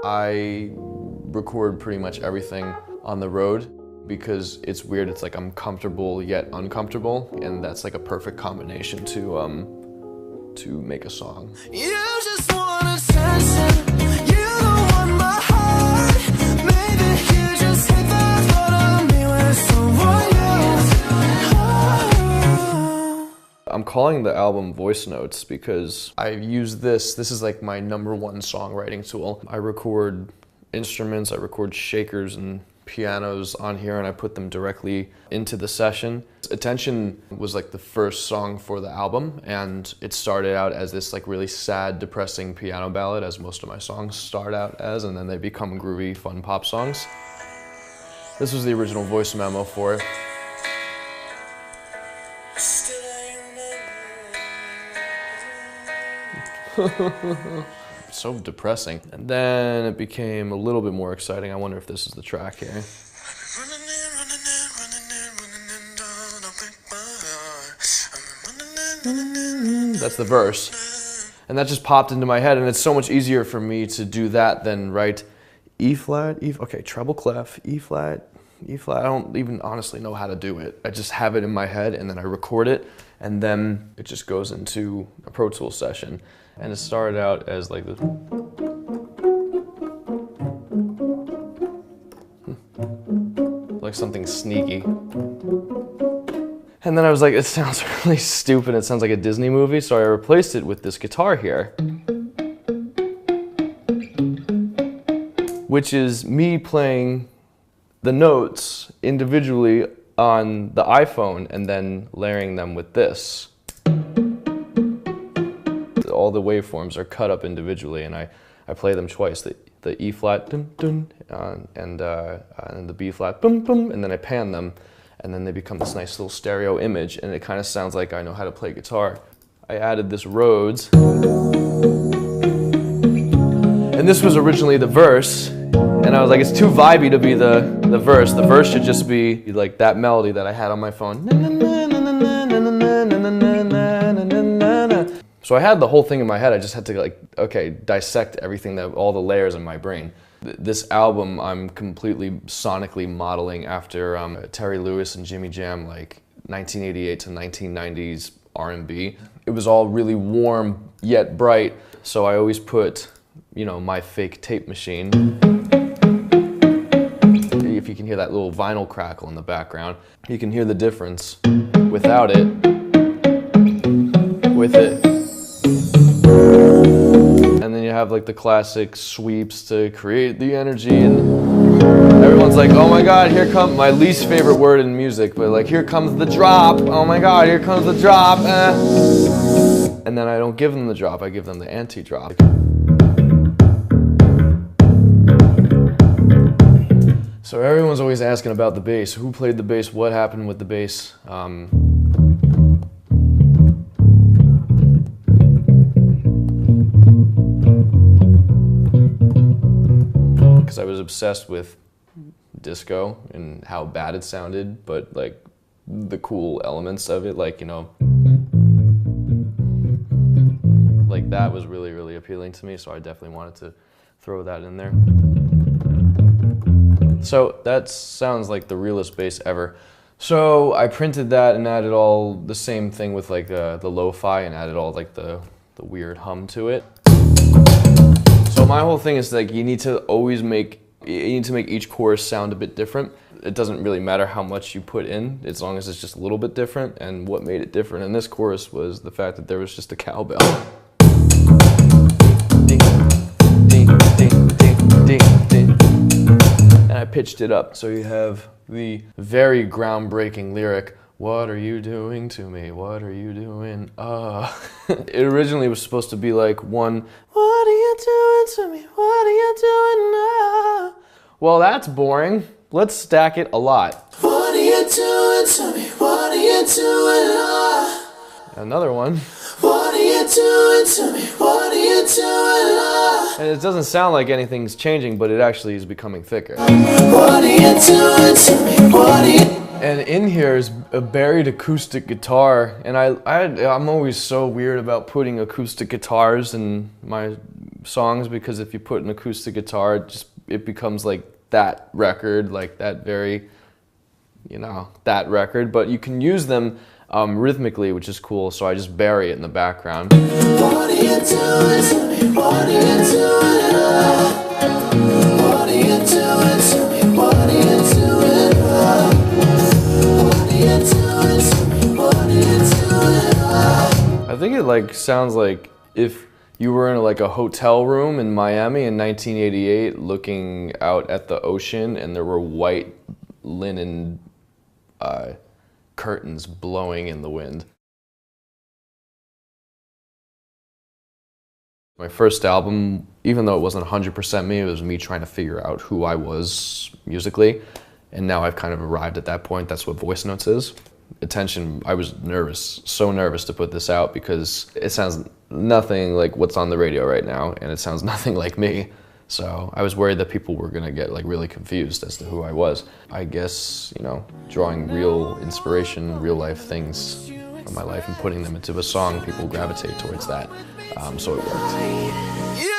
I record pretty much everything on the road because it's weird. It's like I'm comfortable yet uncomfortable, and that's like a perfect combination to make a song. You just want attention. You don't want my heart. Maybe you just hate the thought of me with someone else. I'm calling the album Voice Notes because I use this is like my #1 songwriting tool. I record instruments, I record shakers and pianos on here, and I put them directly into the session. Attention was like the first song for the album, and it started out as this like really sad, depressing piano ballad, as most of my songs start out as, and then they become groovy, fun pop songs. This was the original voice memo for it. So depressing. And then it became a little bit more exciting. I wonder if this is the track here. That's the verse. And that just popped into my head, and it's so much easier for me to do that than write E flat, okay, treble clef, E flat, E flat. I don't even honestly know how to do it. I just have it in my head, and then I record it, and then it just goes into a Pro Tools session. And it started out as like this. Like something sneaky. And then I was like, it sounds really stupid. It sounds like a Disney movie, so I replaced it with this guitar here. Which is me playing the notes individually on the iPhone and then layering them with this. All the waveforms are cut up individually, and I play them twice. The E flat, dun, dun, and the B flat, boom, boom, and then I pan them, and then they become this nice little stereo image, and it kind of sounds like I know how to play guitar. I added this Rhodes, and this was originally the verse, and I was like, it's too vibey to be the verse. The verse should just be like that melody that I had on my phone. So I had the whole thing in my head. I just had to like, okay, dissect everything, all the layers in my brain. This album I'm completely sonically modeling after Terry Lewis and Jimmy Jam, like 1988 to 1990s R&B. It was all really warm yet bright, so I always put, you know, my fake tape machine. If you can hear that little vinyl crackle in the background, you can hear the difference without it, with it. And then you have like the classic sweeps to create the energy, and everyone's like, oh my god, here comes my least favorite word in music, but like, here comes the drop, oh my god, here comes the drop, And then I don't give them the drop, I give them the anti-drop. So everyone's always asking about the bass. Who played the bass? What happened with the bass? Because I was obsessed with disco and how bad it sounded, but like the cool elements of it, like, you know, like that was really, really appealing to me, so I definitely wanted to throw that in there. So that sounds like the realest bass ever. So I printed that and added all the same thing with like the lo-fi, and added all like the weird hum to it. So my whole thing is like, you need to make each chorus sound a bit different. It doesn't really matter how much you put in, as long as it's just a little bit different. And what made it different in this chorus was the fact that there was just a cowbell. Ding, ding, ding, ding, ding, ding. And I pitched it up, so you have the very groundbreaking lyric, "What are you doing to me? What are you doing? It originally was supposed to be like one, "What are you doing to me? What are you doing now?" Well, that's boring. Let's stack it a lot. What are you doing to me? What are you doing now? Another one. What are you doing to me? What are you doing now? And it doesn't sound like anything's changing, but it actually is becoming thicker. What are you doing to me? What are you... And in here is a buried acoustic guitar, and I'm always so weird about putting acoustic guitars in my songs because if you put an acoustic guitar, it becomes like that record, like that very, that record. But you can use them rhythmically, which is cool. So I just bury it in the background. What are you doing to me? What are you doing? What are you doing to me? What are you doing? What are you doing to me? What are you doing? I think it like sounds like if you were in like a hotel room in Miami in 1988 looking out at the ocean and there were white linen curtains blowing in the wind. My first album, even though it wasn't 100% me, it was me trying to figure out who I was musically. And now I've kind of arrived at that point. That's what Voice Notes is. Attention, I was nervous, so nervous to put this out because it sounds nothing like what's on the radio right now, and it sounds nothing like me. So I was worried that people were gonna get like really confused as to who I was. I guess, drawing real inspiration, real life things from my life and putting them into a song, people gravitate towards that. So it worked.